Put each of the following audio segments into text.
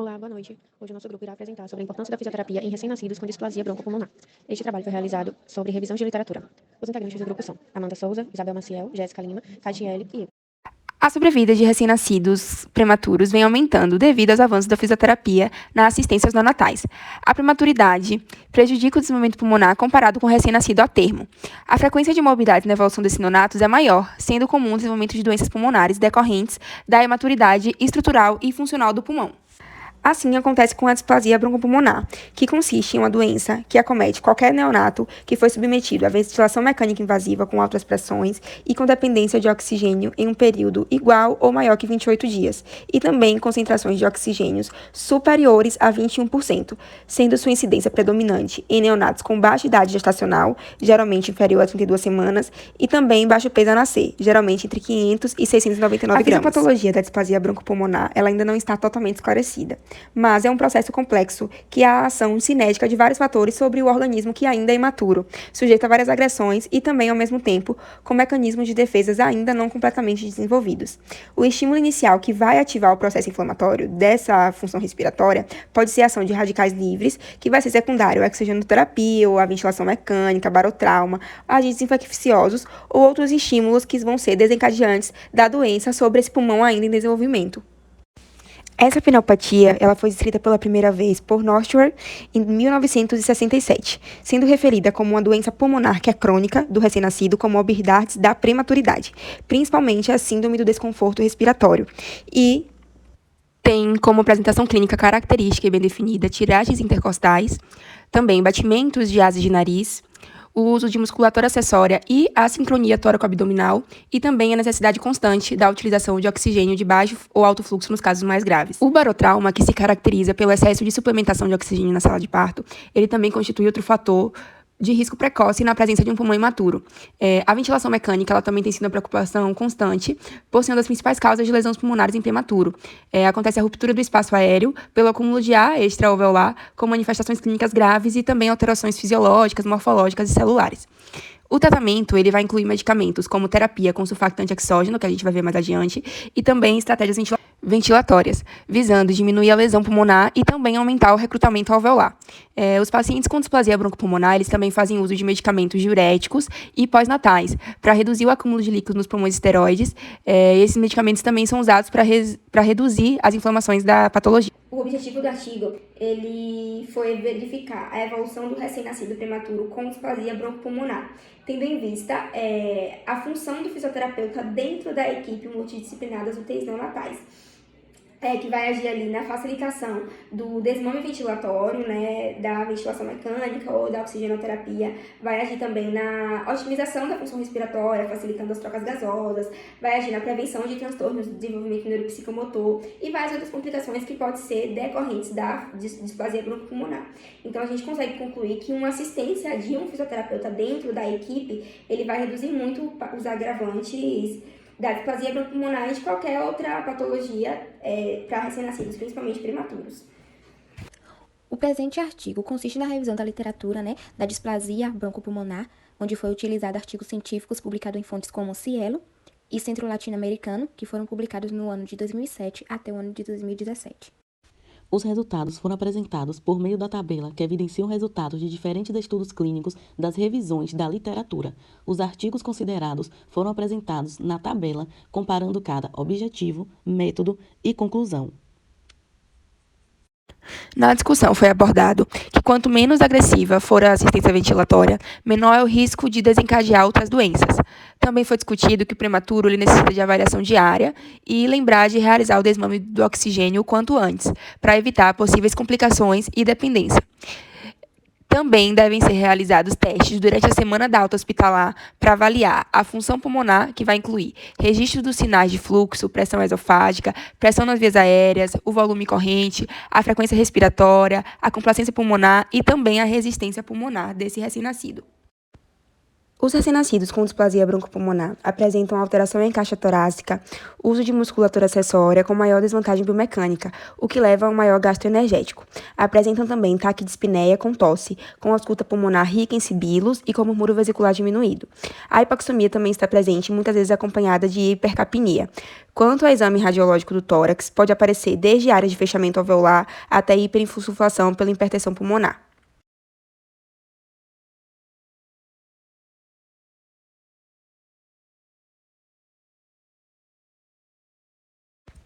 Olá, boa noite. Hoje o nosso grupo irá apresentar sobre a importância da fisioterapia em recém-nascidos com displasia broncopulmonar. Este trabalho foi realizado sobre revisão de literatura. Os integrantes do grupo são Amanda Souza, Isabel Maciel, Jéssica Lima, Catiele e eu. A sobrevida de recém-nascidos prematuros vem aumentando devido aos avanços da fisioterapia na assistência aos neonatais. A prematuridade prejudica o desenvolvimento pulmonar comparado com o recém-nascido a termo. A frequência de morbidades na evolução desses neonatos é maior, sendo comum o desenvolvimento de doenças pulmonares decorrentes da imaturidade estrutural e funcional do pulmão. Assim acontece com a displasia broncopulmonar, que consiste em uma doença que acomete qualquer neonato que foi submetido à ventilação mecânica invasiva com altas pressões e com dependência de oxigênio em um período igual ou maior que 28 dias, e também concentrações de oxigênios superiores a 21%, sendo sua incidência predominante em neonatos com baixa idade gestacional, geralmente inferior a 32 semanas, e também baixo peso a nascer, geralmente entre 500 e 699 gramas. A fisiopatologia da displasia broncopulmonar ela ainda não está totalmente esclarecida, mas é um processo complexo que há a ação cinética de vários fatores sobre o organismo que ainda é imaturo, sujeito a várias agressões e também, ao mesmo tempo, com mecanismos de defesas ainda não completamente desenvolvidos. O estímulo inicial que vai ativar o processo inflamatório dessa função respiratória pode ser a ação de radicais livres, que vai ser secundário à oxigenoterapia ou à ventilação mecânica, barotrauma, agentes infecciosos ou outros estímulos que vão ser desencadeantes da doença sobre esse pulmão ainda em desenvolvimento. Essa pneumopatia ela foi descrita pela primeira vez por Northwell em 1967, sendo referida como uma doença pulmonar que é crônica do recém-nascido com morbidades da prematuridade, principalmente a síndrome do desconforto respiratório. E tem como apresentação clínica característica e bem definida tiragens intercostais, também batimentos de asa de nariz, o uso de musculatura acessória e a sincronia tóraco-abdominal e também a necessidade constante da utilização de oxigênio de baixo ou alto fluxo nos casos mais graves. O barotrauma, que se caracteriza pelo excesso de suplementação de oxigênio na sala de parto, ele também constitui outro fator de risco precoce na presença de um pulmão imaturo. A ventilação mecânica ela também tem sido uma preocupação constante, por ser uma das principais causas de lesões pulmonares em prematuro. Acontece a ruptura do espaço aéreo pelo acúmulo de ar extra-alveolar, com manifestações clínicas graves e também alterações fisiológicas, morfológicas e celulares. O tratamento ele vai incluir medicamentos como terapia com surfactante exógeno, que a gente vai ver mais adiante, e também estratégias ventilatórias, visando diminuir a lesão pulmonar e também aumentar o recrutamento alveolar. Os pacientes com displasia broncopulmonar eles também fazem uso de medicamentos diuréticos e pós-natais, para reduzir o acúmulo de líquidos nos pulmões esteroides. Esses medicamentos também são usados para reduzir as inflamações da patologia. O objetivo do artigo ele foi verificar a evolução do recém-nascido prematuro com displasia broncopulmonar, tendo em vista a função do fisioterapeuta dentro da equipe multidisciplinar das UTIs neonatais, que vai agir ali na facilitação do desmame ventilatório, né, da ventilação mecânica ou da oxigenoterapia, vai agir também na otimização da função respiratória, facilitando as trocas gasosas, vai agir na prevenção de transtornos do desenvolvimento neuropsicomotor e várias outras complicações que podem ser decorrentes da displasia broncopulmonar. Então, a gente consegue concluir que uma assistência de um fisioterapeuta dentro da equipe, ele vai reduzir muito os agravantes da displasia broncopulmonar e de qualquer outra patologia para recém-nascidos, principalmente prematuros. O presente artigo consiste na revisão da literatura, da displasia broncopulmonar, onde foi utilizado artigos científicos publicados em fontes como Cielo e Centro Latino-Americano, que foram publicados no ano de 2007 até o ano de 2017. Os resultados foram apresentados por meio da tabela que evidenciam resultados de diferentes estudos clínicos das revisões da literatura. Os artigos considerados foram apresentados na tabela, comparando cada objetivo, método e conclusão. Na discussão foi abordado que quanto menos agressiva for a assistência ventilatória, menor é o risco de desencadear outras doenças. Também foi discutido que o prematuro ele necessita de avaliação diária e lembrar de realizar o desmame do oxigênio o quanto antes, para evitar possíveis complicações e dependência. Também devem ser realizados testes durante a semana da alta hospitalar para avaliar a função pulmonar, que vai incluir registro dos sinais de fluxo, pressão esofágica, pressão nas vias aéreas, o volume corrente, a frequência respiratória, a complacência pulmonar e também a resistência pulmonar desse recém-nascido. Os recém-nascidos com displasia broncopulmonar apresentam alteração em caixa torácica, uso de musculatura acessória com maior desvantagem biomecânica, o que leva a um maior gasto energético. Apresentam também taquidispneia com tosse, com ausculta pulmonar rica em sibilos e com murmúrio vesicular diminuído. A hipoxemia também está presente, muitas vezes acompanhada de hipercapnia. Quanto ao exame radiológico do tórax, pode aparecer desde áreas de fechamento alveolar até hiperinsuflação pela hipertensão pulmonar.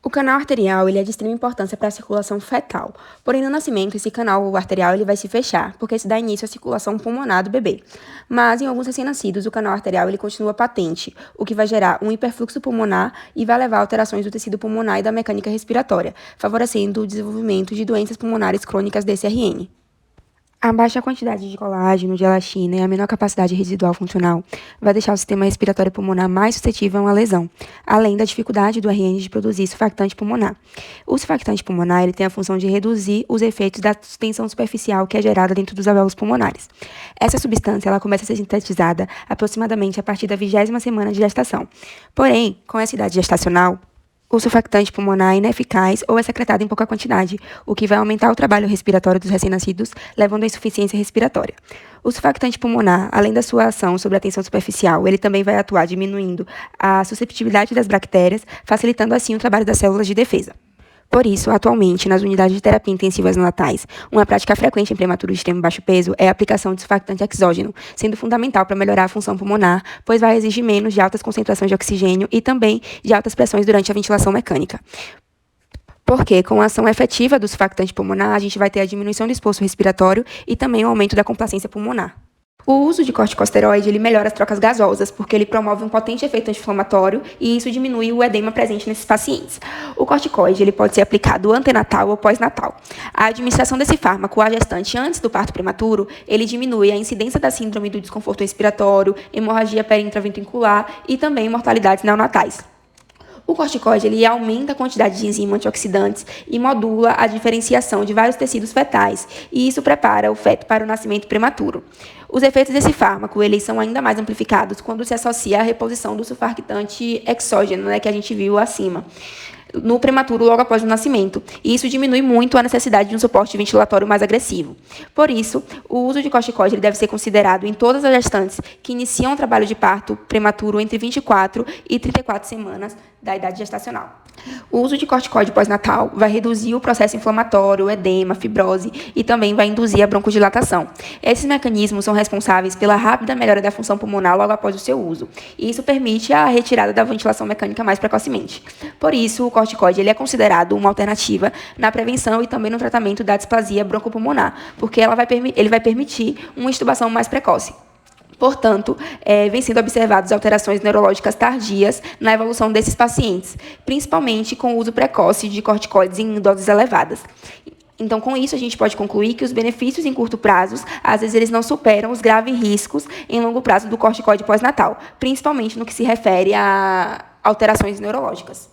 O canal arterial ele é de extrema importância para a circulação fetal, porém no nascimento esse canal arterial ele vai se fechar, porque se dá início à circulação pulmonar do bebê. Mas em alguns recém-nascidos o canal arterial ele continua patente, o que vai gerar um hiperfluxo pulmonar e vai levar a alterações do tecido pulmonar e da mecânica respiratória, favorecendo o desenvolvimento de doenças pulmonares crônicas DCRN. A baixa quantidade de colágeno, de elastina e a menor capacidade residual funcional vai deixar o sistema respiratório pulmonar mais suscetível a uma lesão, além da dificuldade do RN de produzir surfactante pulmonar. O surfactante pulmonar ele tem a função de reduzir os efeitos da tensão superficial que é gerada dentro dos alvéolos pulmonares. Essa substância ela começa a ser sintetizada aproximadamente a partir da 20ª semana de gestação. Porém, com essa idade gestacional, o surfactante pulmonar é ineficaz ou é secretado em pouca quantidade, o que vai aumentar o trabalho respiratório dos recém-nascidos, levando à insuficiência respiratória. O surfactante pulmonar, além da sua ação sobre a tensão superficial, ele também vai atuar diminuindo a susceptibilidade das bactérias, facilitando assim o trabalho das células de defesa. Por isso, atualmente, nas unidades de terapia intensivas neonatais, uma prática frequente em prematuros de extremo baixo peso é a aplicação de surfactante exógeno, sendo fundamental para melhorar a função pulmonar, pois vai exigir menos de altas concentrações de oxigênio e também de altas pressões durante a ventilação mecânica. Porque, com a ação efetiva do surfactante pulmonar, a gente vai ter a diminuição do esforço respiratório e também o aumento da complacência pulmonar. O uso de corticosteroide ele melhora as trocas gasosas, porque ele promove um potente efeito anti-inflamatório e isso diminui o edema presente nesses pacientes. O corticoide ele pode ser aplicado antenatal ou pós-natal. A administração desse fármaco à gestante antes do parto prematuro, ele diminui a incidência da síndrome do desconforto respiratório, hemorragia perintraventricular e também mortalidades neonatais. O corticoide ele aumenta a quantidade de enzimas antioxidantes e modula a diferenciação de vários tecidos fetais, e isso prepara o feto para o nascimento prematuro. Os efeitos desse fármaco eles são ainda mais amplificados quando se associa à reposição do surfactante exógeno, que a gente viu acima, no prematuro logo após o nascimento, e isso diminui muito a necessidade de um suporte ventilatório mais agressivo. Por isso, o uso de corticoide ele deve ser considerado em todas as gestantes que iniciam o trabalho de parto prematuro entre 24 e 34 semanas da idade gestacional. O uso de corticoide pós-natal vai reduzir o processo inflamatório, edema, fibrose e também vai induzir a broncodilatação. Esses mecanismos são responsáveis pela rápida melhora da função pulmonar logo após o seu uso, e isso permite a retirada da ventilação mecânica mais precocemente. Por isso, o corticoide ele é considerado uma alternativa na prevenção e também no tratamento da displasia broncopulmonar, porque ele vai permitir uma intubação mais precoce. Portanto, vem sendo observadas alterações neurológicas tardias na evolução desses pacientes, principalmente com o uso precoce de corticoides em doses elevadas. Então, com isso, a gente pode concluir que os benefícios em curto prazo, às vezes, eles não superam os graves riscos em longo prazo do corticoide pós-natal, principalmente no que se refere a alterações neurológicas.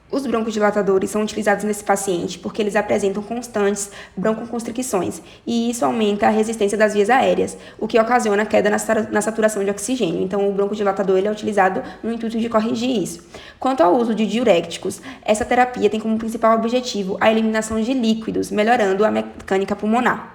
Os broncodilatadores são utilizados nesse paciente porque eles apresentam constantes broncoconstricções e isso aumenta a resistência das vias aéreas, o que ocasiona queda na saturação de oxigênio. Então, o broncodilatador ele é utilizado no intuito de corrigir isso. Quanto ao uso de diuréticos, essa terapia tem como principal objetivo a eliminação de líquidos, melhorando a mecânica pulmonar.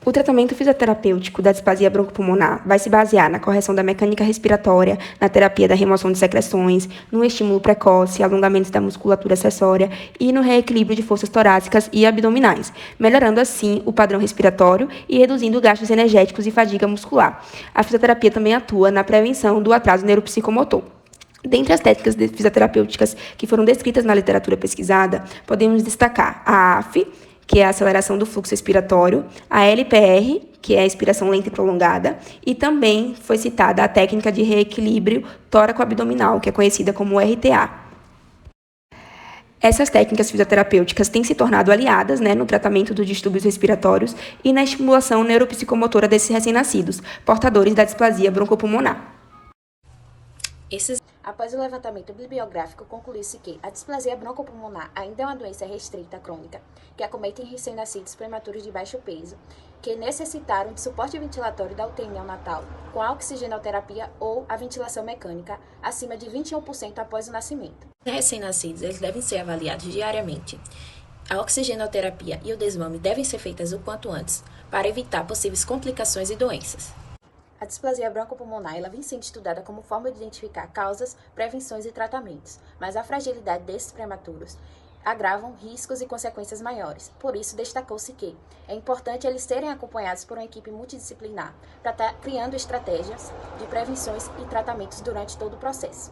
O tratamento fisioterapêutico da displasia broncopulmonar vai se basear na correção da mecânica respiratória, na terapia da remoção de secreções, no estímulo precoce, alongamento da musculatura acessória e no reequilíbrio de forças torácicas e abdominais, melhorando assim o padrão respiratório e reduzindo gastos energéticos e fadiga muscular. A fisioterapia também atua na prevenção do atraso neuropsicomotor. Dentre as técnicas fisioterapêuticas que foram descritas na literatura pesquisada, podemos destacar a AF, que é a aceleração do fluxo respiratório, a LPR, que é a expiração lenta e prolongada, e também foi citada a técnica de reequilíbrio tóraco-abdominal, que é conhecida como RTA. Essas técnicas fisioterapêuticas têm se tornado aliadas no tratamento dos distúrbios respiratórios e na estimulação neuropsicomotora desses recém-nascidos, portadores da displasia broncopulmonar. Após o levantamento bibliográfico, concluiu-se que a displasia broncopulmonar ainda é uma doença restrita crônica que acomete recém-nascidos prematuros de baixo peso que necessitaram de suporte ventilatório da UTI neonatal com a oxigenoterapia ou a ventilação mecânica acima de 21% após o nascimento. Os recém-nascidos eles devem ser avaliados diariamente. A oxigenoterapia e o desmame devem ser feitas o quanto antes para evitar possíveis complicações e doenças. A displasia broncopulmonar ela vem sendo estudada como forma de identificar causas, prevenções e tratamentos, mas a fragilidade desses prematuros agravam riscos e consequências maiores. Por isso, destacou-se que é importante eles serem acompanhados por uma equipe multidisciplinar para estar criando estratégias de prevenções e tratamentos durante todo o processo.